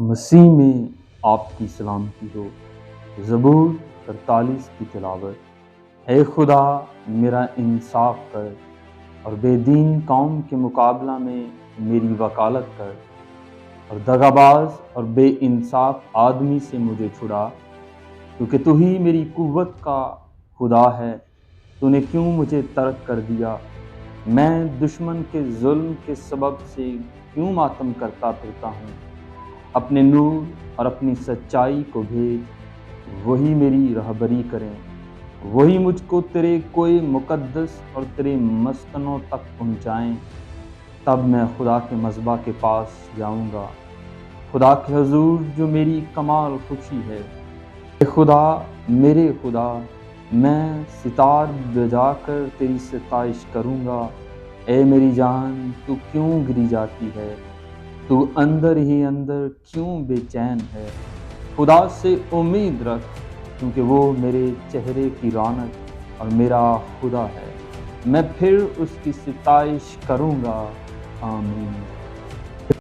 مسیح میں آپ کی سلامتی ہو۔ زبور 43 کی تلاوت۔ اے خدا میرا انصاف کر اور بے دین قوم کے مقابلہ میں میری وکالت کر، اور دغاباز اور بے انصاف آدمی سے مجھے چھڑا، کیونکہ تو ہی میری قوت کا خدا ہے۔ تو نے کیوں مجھے ترک کر دیا؟ میں دشمن کے ظلم کے سبب سے کیوں ماتم کرتا پھرتا ہوں؟ اپنے نور اور اپنی سچائی کو بھیج، وہی میری رہبری کریں، وہی مجھ کو تیرے کوئے مقدس اور تیرے مسکنوں تک پہنچائیں۔ تب میں خدا کے مذبح کے پاس جاؤں گا، خدا کے حضور جو میری کمال خوشی ہے۔ اے خدا میرے خدا، میں ستار بجا کر تیری ستائش کروں گا۔ اے میری جان، تو کیوں گری جاتی ہے؟ تو اندر ہی اندر کیوں بے چین ہے؟ خدا سے امید رکھ، کیونکہ وہ میرے چہرے کی رونق اور میرا خدا ہے۔ میں پھر اس کی ستائش کروں گا۔ آمین۔